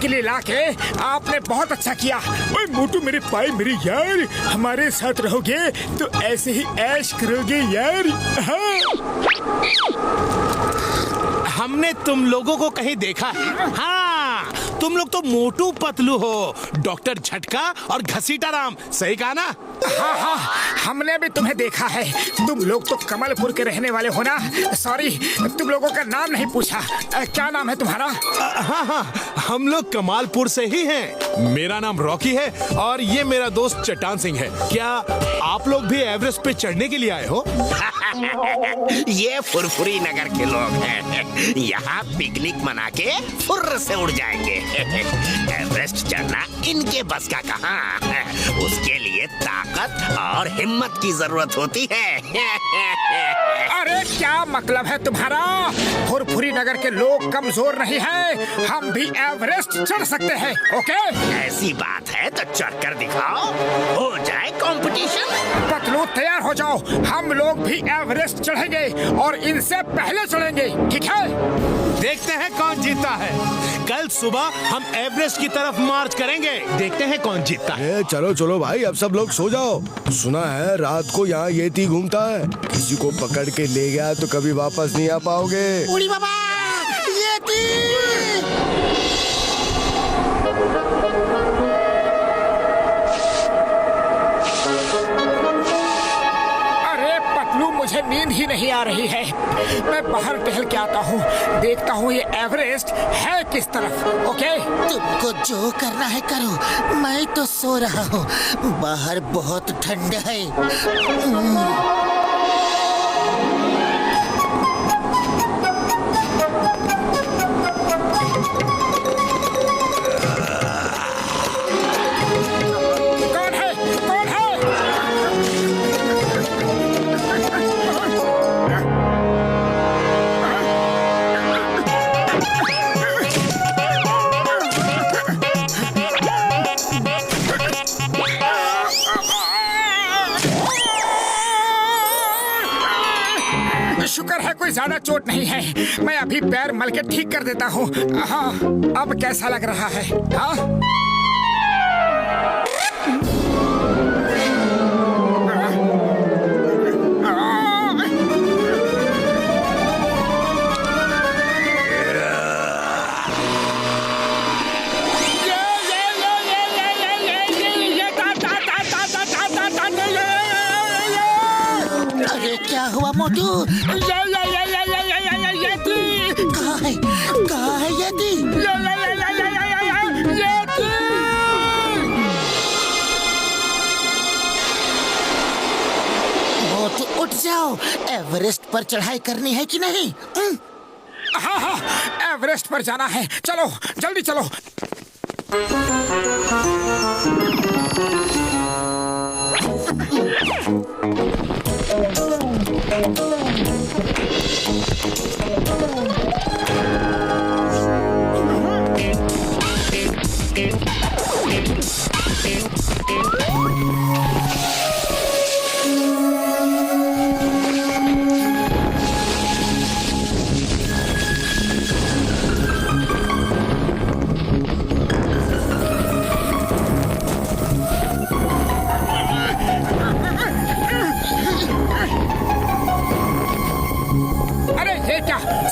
के लिए लाके आपने बहुत अच्छा किया। ओए मोटू मेरे भाई मेरे यार, हमारे साथ रहोगे तो ऐसे ही ऐश करोगे यार। हाँ। हमने तुम लोगों को कहीं देखा है? हाँ, तुम लोग तो मोटू पतलू हो, डॉक्टर झटका और घसीटा राम, सही कहा ना? हाँ हाँ, हमने भी तुम्हें देखा है। तुम लोग तो कमलपुर के रहने वाले हो ना? सॉरी, तुम लोगों का नाम नहीं पूछा। क्या नाम है तुम्हारा? हाँ हाँ, हम लोग कमालपुर से ही हैं। मेरा नाम रॉकी है और ये मेरा दोस्त चट्टान सिंह है। क्या आप लोग भी एवरेस्ट पे चढ़ने के लिए आए हो? ये फुरफुरी नगर के लोग हैं। यहाँ पिकनिक मना के फुर्र से उड़ जाएंगे। एवरेस्ट चढ़ना इनके बस का कहाँ है। उसके लिए ताकत और हिम्मत की जरूरत होती है। अरे क्या मतलब है तुम्हारा? फुरफुरी नगर के लोग कमजोर नहीं हैं। हम भी एवरेस्ट चढ़ सकते हैं। ओके, ऐसी बात है तो चढ़ कर दिखाओ, हो जाए कंपटीशन। पतलू तैयार हो जाओ, हम लोग भी एवरेस्ट चढ़ेंगे और इनसे पहले चढ़ेंगे, ठीक है? देखते हैं कौन जीतता है। कल सुबह हम एवरेस्ट की तरफ मार्च करेंगे, देखते हैं कौन जीतता है। चलो चलो भाई, अब सब लोग सो जाओ। सुना है रात को यहाँ येती घूमता है, किसी को पकड़ के ले गया तो कभी वापस नहीं आ पाओगे। उड़ी बाबा, येती! मुझे नींद ही नहीं आ रही है। मैं बाहर टहल के आता हूँ, देखता हूँ ये एवरेस्ट है किस तरफ। ओके, तुमको जो करना है करो, मैं तो सो रहा हूँ। बाहर बहुत ठंड है। शुक्र है कोई ज्यादा चोट नहीं है। मैं अभी पैर मल के ठीक कर देता हूँ। हाँ, अब कैसा लग रहा है? हाँ? अरे क्या हुआ मोटू? कहाँ है येती? मोटू उठ जाओ, एवरेस्ट पर चढ़ाई करनी है कि नहीं? हाँ हाँ, एवरेस्ट पर जाना है। चलो जल्दी चलो।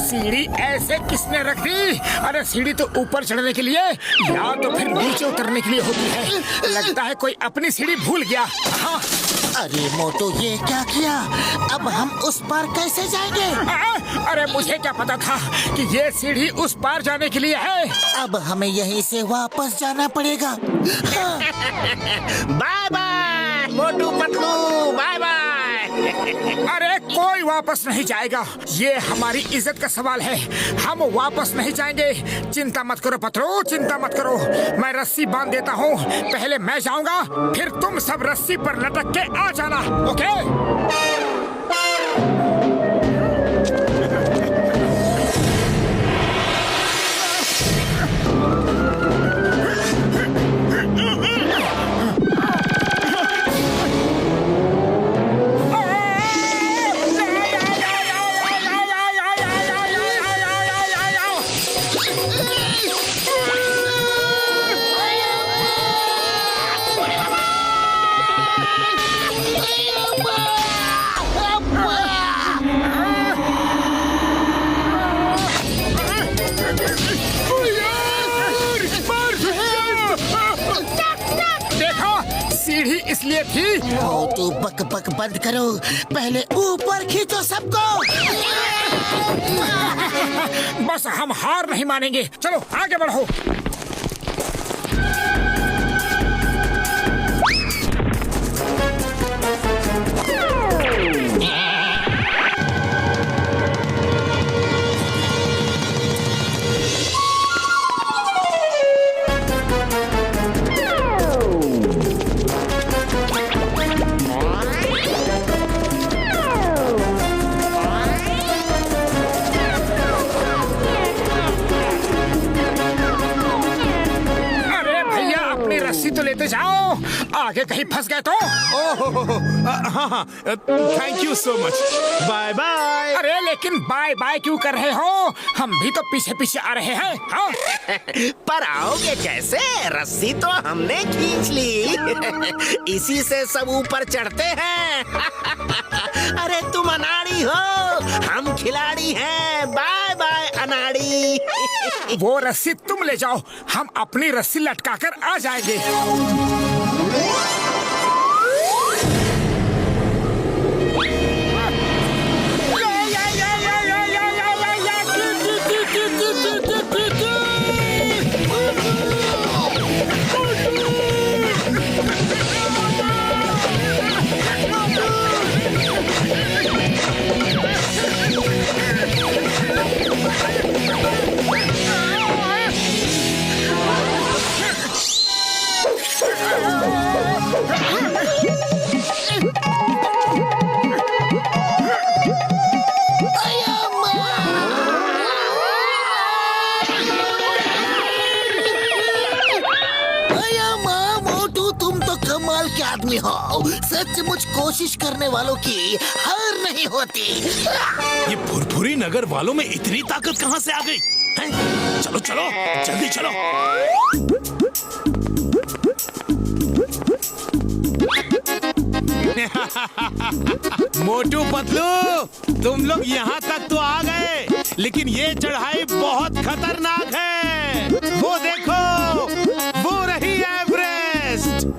सीढ़ी ऐसे किसने रख दी? अरे सीढ़ी तो ऊपर चढ़ने के लिए या तो फिर नीचे उतरने के लिए होती है। लगता है कोई अपनी सीढ़ी भूल गया। हाँ। अरे मोटू, ये क्या किया? अब हम उस पार कैसे जाएंगे? अरे मुझे क्या पता था कि ये सीढ़ी उस पार जाने के लिए है। अब हमें यहीं से वापस जाना पड़ेगा। Bye bye Motu Patlu, bye bye. अरे कोई वापस नहीं जाएगा, ये हमारी इज्जत का सवाल है। हम वापस नहीं जाएंगे। चिंता मत करो पतलू, चिंता मत करो। मैं रस्सी बांध देता हूँ। पहले मैं जाऊंगा, फिर तुम सब रस्सी पर लटक के आ जाना। ओके? देखो सीढ़ी इसलिए थी। मोटू बक बक बंद करो, पहले ऊपर खींचो सबको। बस हम हार नहीं मानेंगे, चलो आगे बढ़ो। तो लेते जाओ, आगे कहीं फंस गए तो। हाँ, thank you so much, bye bye. अरे लेकिन बाय बाय क्यों कर रहे हो? हम भी तो पीछे पीछे आ रहे हैं। हाँ? पर आओगे कैसे? रस्सी तो हमने खींच ली। इसी से सब ऊपर चढ़ते हैं। अरे तुम अनाड़ी हो, हम खिलाड़ी हैं। बाय बाय अनाड़ी। वो रस्सी तुम ले जाओ, हम अपनी रस्सी लटकाकर आ जाएंगे। आदमी हो, सचमुच कोशिश करने वालों की हार नहीं होती। ये फुरफुरी नगर वालों में इतनी ताकत कहाँ से आ गई? हैं? चलो चलो जल्दी चलो। मोटू पतलू, तुम लोग यहाँ तक तो आ गए, लेकिन ये चढ़ाई बहुत खतरनाक है। वो देखो, वो रही एवरेस्ट।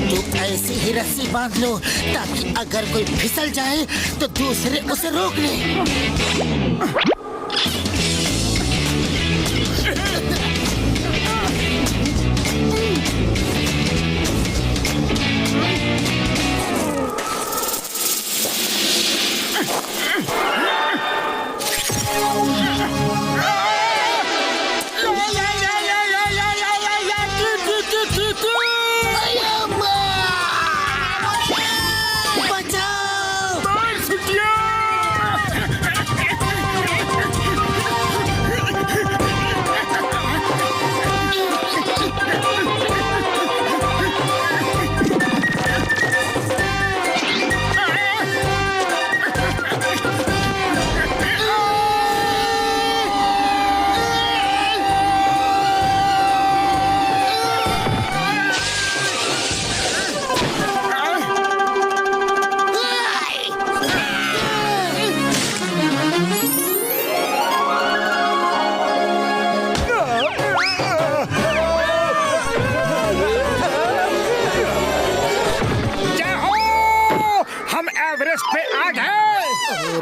तो ऐसी ही रस्सी बांध लो ताकि अगर कोई फिसल जाए तो दूसरे उसे रोक ले।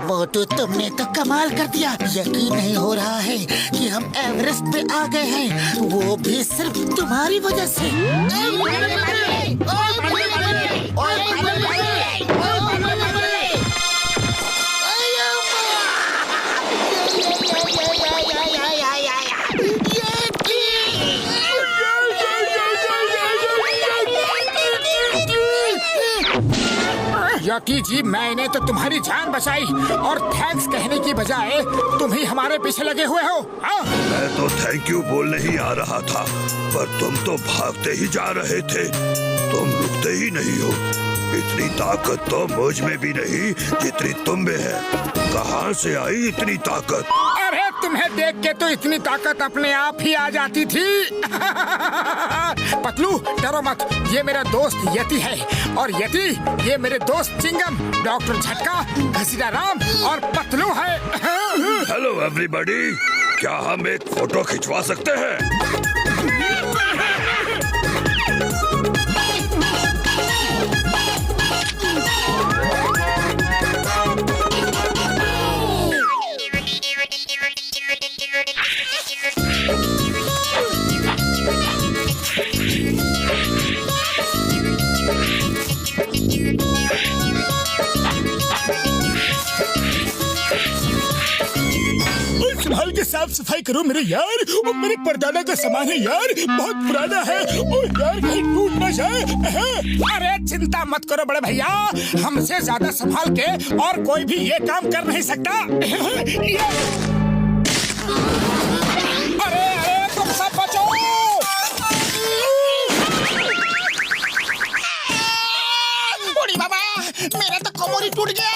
मोटू, तुमने तो कमाल कर दिया। यकीन नहीं हो रहा है कि हम एवरेस्ट पे आ गए हैं, वो भी सिर्फ तुम्हारी वजह से। यकी जी, मैंने तो तुम्हारी जान बचाई और थैंक्स कहने की बजाय तुम ही हमारे पीछे लगे हुए हो। हाँ? मैं तो थैंक यू बोलने ही आ रहा था, पर तुम तो भागते ही जा रहे थे। तुम रुकते ही नहीं हो। इतनी ताकत तो मुझ में भी नहीं जितनी तुम में है। कहाँ से आई इतनी ताकत? अरे तुम्हें देख के तो इतनी ताकत अपने आप ही आ जाती थी। पतलू डरो मत, ये मेरा दोस्त यति है और यति ये मेरे दोस्त चिंगम, डॉक्टर झटका, घसीटा राम और पतलू है। हेलो एवरीबॉडी, क्या हम एक फोटो खिंचवा सकते हैं? संभाल के साफ सफाई करो मेरे यार, वो मेरे परदादा का सामान है यार, बहुत पुराना है। ओ यार कहीं टूट ना जाए। अरे चिंता मत करो बड़े भैया, हमसे ज्यादा संभाल के और कोई भी ये काम कर नहीं सकता। अरे अरे तुम सब बचो। बूढ़ी बाबा, मेरा तो कमर ही टूट गया।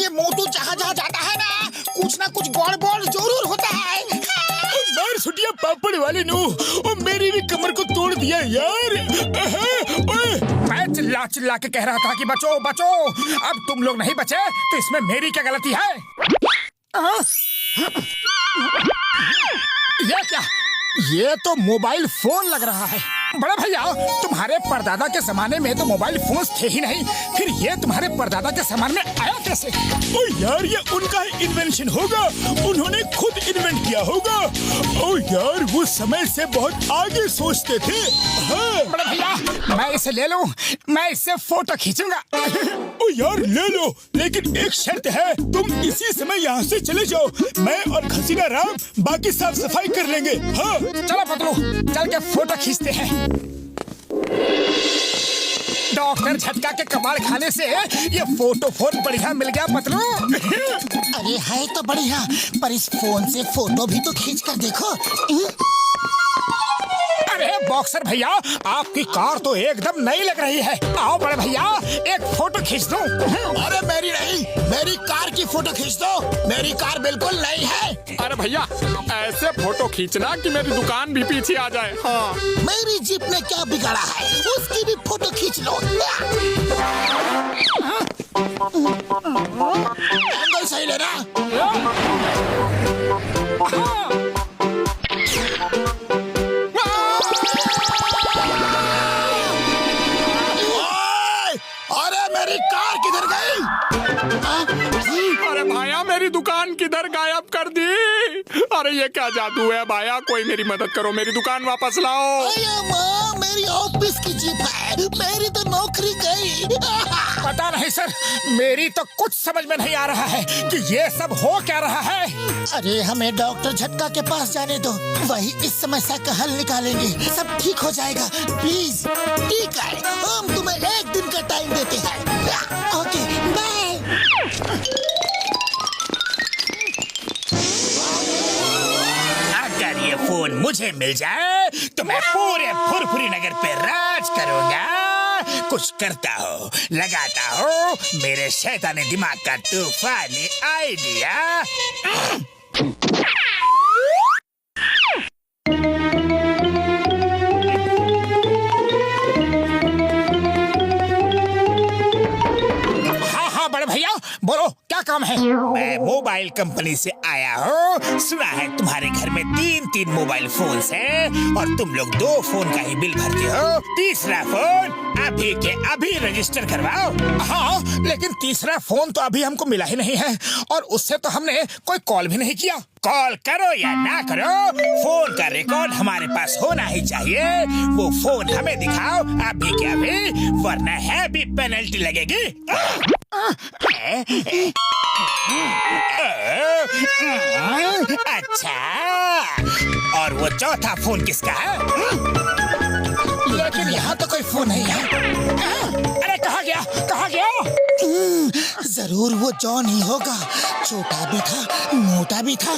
ये मोटू जहाँ जहाँ जाता है ना कुछ गड़बड़ जरूर होता है। मार सुटिया पापड़ वाले नो, ओ मेरी भी कमर को तोड़ दिया यार। मैं चिल्ला चिल्ला के कह रहा था कि बचो बचो, अब तुम लोग नहीं बचे तो इसमें मेरी क्या गलती है? ये क्या? ये तो मोबाइल फोन लग रहा है। बड़ा भैया तुम्हारे परदादा के जमाने में तो मोबाइल फोन्स थे ही नहीं, फिर ये तुम्हारे परदादा के सामान में आया कैसे? ओ यार ये उनका इन्वेंशन होगा, उन्होंने खुद इन्वेंट किया होगा। ओ यार वो समय से बहुत आगे सोचते थे। हाँ। बड़ा भैया मैं इसे ले लूं, मैं इससे फोटो खींचूंगा। ओ यार ले लो, लेकिन एक शर्त है, तुम इसी समय यहाँ से चले जाओ, मैं और खसीना राम बाकी साफ सफाई कर लेंगे। हाँ चलो पतलू चल के फोटो खींचते हैं। डॉक्टर झटका के कबाड़ खाने से ये फोटो फोन बढ़िया मिल गया पतलू। अरे है तो बढ़िया, पर इस फोन से फोटो भी तो खींच कर देखो। अरे बॉक्सर भैया आपकी कार तो एकदम नई लग रही है, आओ बड़े भैया एक फोटो खींच दो। अरे मेरी नहीं, मेरी कार की फोटो खींच दो, मेरी कार बिल्कुल नई है। अरे भैया ऐसे फोटो खींचना कि मेरी दुकान भी पीछे आ जाए। हाँ मेरी जीप ने क्या बिगाड़ा है, उसकी भी फोटो खींच लो। एंगल सही लेना। अरे मेरी कार किधर गई? अरे भाया मेरी दुकान किधर गायब कर दी? अरे ये क्या जादू है भाया, कोई मेरी मदद करो, मेरी दुकान वापस लाओ। अरे माँ, मेरी ऑफिस की जीप है, मेरी तो नौकरी गई। पता नहीं सर, मेरी तो कुछ समझ में नहीं आ रहा है कि ये सब हो क्या रहा है। अरे हमें डॉक्टर झटका के पास जाने दो, वही इस समस्या का हल निकालेंगे, सब ठीक हो जाएगा। प्लीज ठीक है, हम तुम्हें एक दिन का टाइम देते हैं। Okay bye. अगर ये फोन मुझे मिल जाए तो मैं पूरे फुरफुरी नगर पे राज करूंगा। कुछ करता हो, लगाता हो मेरे शैतानी दिमाग का तूफानी आइडिया। बोलो क्या काम है? मैं मोबाइल कंपनी से आया हूँ, सुना है तुम्हारे घर में 3 मोबाइल फोन्स हैं और तुम लोग 2 फोन का ही बिल भरते हो, तीसरा फोन अभी के अभी रजिस्टर करवाओ। हाँ लेकिन तीसरा फोन तो अभी हमको मिला ही नहीं है और उससे तो हमने कोई कॉल भी नहीं किया। कॉल करो या ना करो, फोन का रिकॉर्ड हमारे पास होना ही चाहिए। वो फोन हमें दिखाओ अभी के अभी, वरना है भी पेनल्टी लगेगी। अच्छा, और वो चौथा फोन किसका है? लेकिन यहाँ तो कोई फोन नहीं है। अरे कहाँ गया, कहाँ गया? जरूर वो जॉन ही होगा, छोटा भी था, मोटा भी था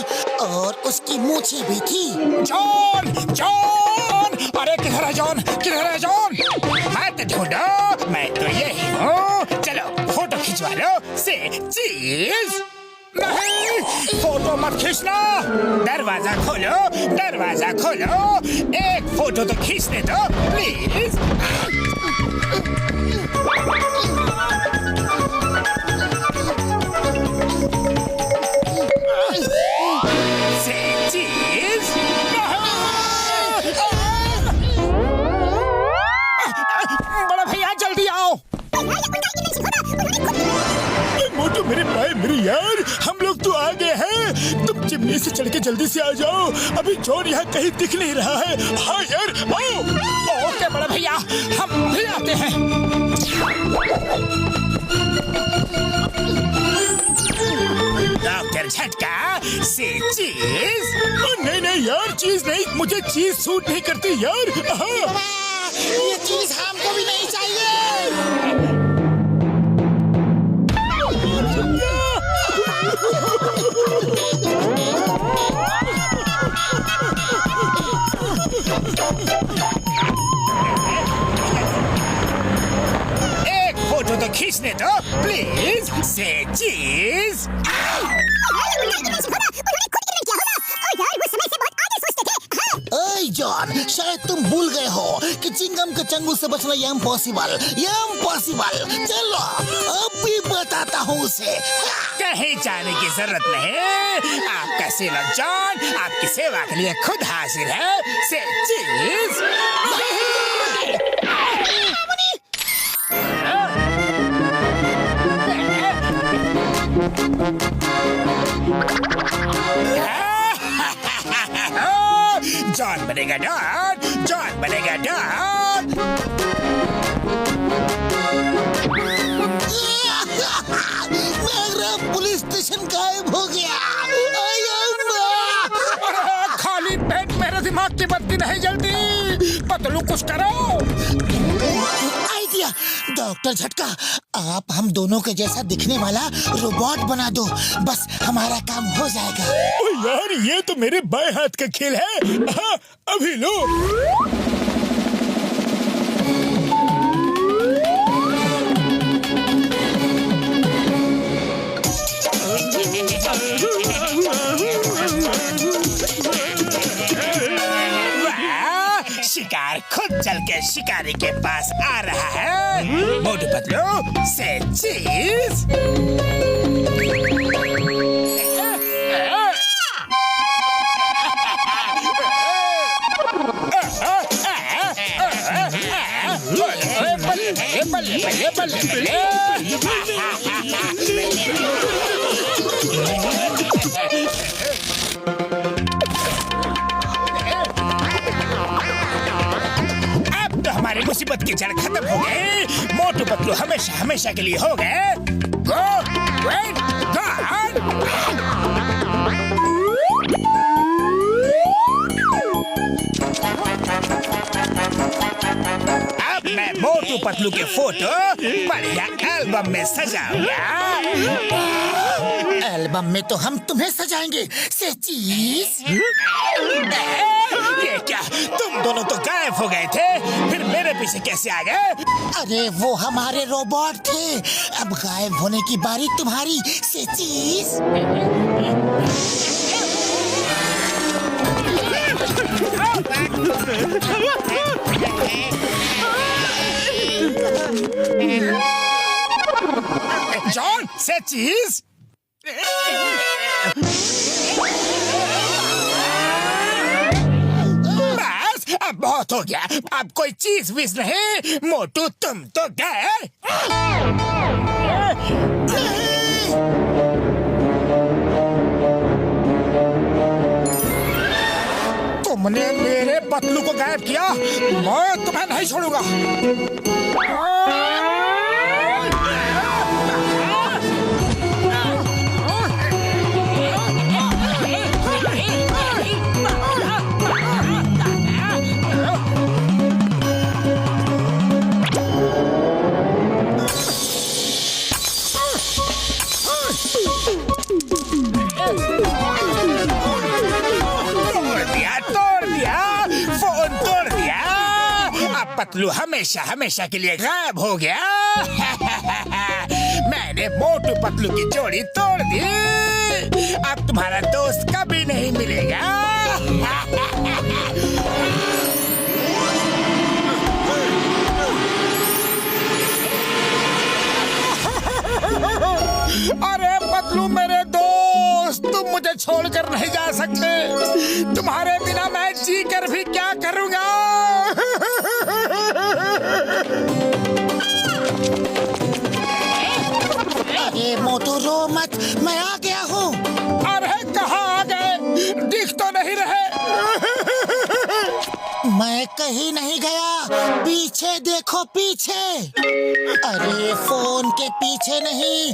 और उसकी मूछें भी थी। John, John! अरे किधर है जॉन, किधर है जॉन? मत ढूंढो, मैं तो यही हूँ। चलो फोटो खिंचवा लो से चीज। नहीं फोटो मत खींचना। दरवाजा खोलो, दरवाजा खोलो। एक फोटो तो खींचने दो प्लीज। Say cheese. बड़ा भैया जल्दी आओ। मोटू मेरे भाई मेरे यार, हम लोग तो आ गए हैं। तुम चिमनी से चढ़ के जल्दी से आ जाओ, अभी जॉन यहाँ कहीं दिख नहीं रहा है। हाँ यार आओ। ओके बड़ा भैया, हम भी आते हैं। डॉक्टर झटका से चीज। नहीं नहीं यार, चीज नहीं, मुझे चीज सूट नहीं करती यार। हाँ। ये चीज हमको भी नहीं चाहिए। एक फोटो तो खींचने दो प्लीज। से चीज। ओए जॉन, शायद तुम भूल गए हो कि चिंगम के चंगुल से बचना ये इम्पॉसिबल। चलो अब भी बताता हूँ उसे। कहीं जाने की जरूरत नहीं। आपका सेवक जॉन आपकी सेवा के लिए खुद हाजिर है। से चीज। जॉन बनेगा डॉन, जॉन बनेगा डॉन। मेरा पुलिस स्टेशन गायब हो गया। खाली पेट मेरे दिमाग की बत्ती नहीं जलती। पतलू कुछ करो। आइडिया। डॉक्टर झटका, आप हम दोनों के जैसा दिखने वाला रोबोट बना दो, बस हमारा काम हो जाएगा। ओ यार, ये तो मेरे बाएं हाथ का खेल है। हाँ, अभी लो। शिकार खुद चल के शिकारी के पास आ रहा है। मोटू पतलू से चीज। बल्ले बल्ले बल्ले। हमारी मुसीबत की जड़ खत्म हो गई। मोटू पतलू हमेशा हमेशा के लिए हो गए। गो वेट गॉड। अब मैं मोटू पतलू के फोटो बढ़िया एल्बम में सजाऊंगा। एल्बम में तो हम तुम्हें सजाएंगे। से चीज। ये क्या, तुम दोनों तो गायब हो गए थे, फिर मेरे पीछे कैसे आ गए? अरे वो हमारे रोबोट थे, अब गायब होने की बारी तुम्हारी। से चीज। जॉन से चीज। बस अब बहुत हो गया, अब कोई चीज विज नहीं। मोटू तुम तो गए। तुमने मेरे पतलू को गायब किया, मैं तुम्हें नहीं छोड़ूंगा। पतलू हमेशा हमेशा के लिए गायब हो गया। मैंने मोटू पतलू की जोड़ी तोड़ दी। अब तुम्हारा दोस्त कभी नहीं मिलेगा। अरे पतलू मेरे दोस्त, तुम मुझे छोड़कर नहीं जा सकते। तुम्हारे बिना मैं जी कर भी क्या करूंगा। अरे मोटू रो मत, मैं आ गया हूँ। अरे कहाँ आ गए? दिख तो नहीं रहे। मैं कहीं नहीं गया, पीछे देखो पीछे। अरे फोन के पीछे नहीं,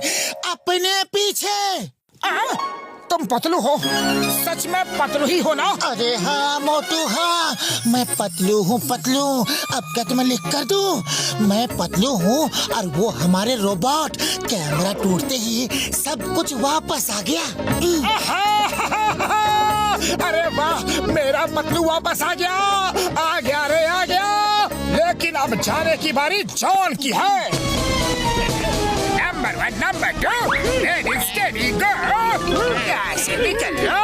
अपने पीछे। तुम पतलू हो? सच में पतलू ही हो ना? अरे हाँ मोटू हाँ, मैं पतलू हूँ पतलू। अब क्या तुम्हें लिख कर दूँ? मैं पतलू हूँ और वो हमारे रोबोट। कैमरा टूटते ही सब कुछ वापस आ गया। अरे वाह, मेरा पतलू वापस आ गया। आ गया रे, आ गया। लेकिन अब जाने की बारी जॉन की है। नंबर 1, नंबर 2, रेडी स्टेडी गो। यहाँ से निकल लो।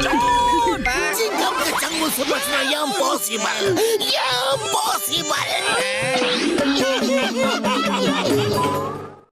जॉन! चिंगम के चंगुल से बचना ये इम्पॉसिबल, ये इम्पॉसिबल।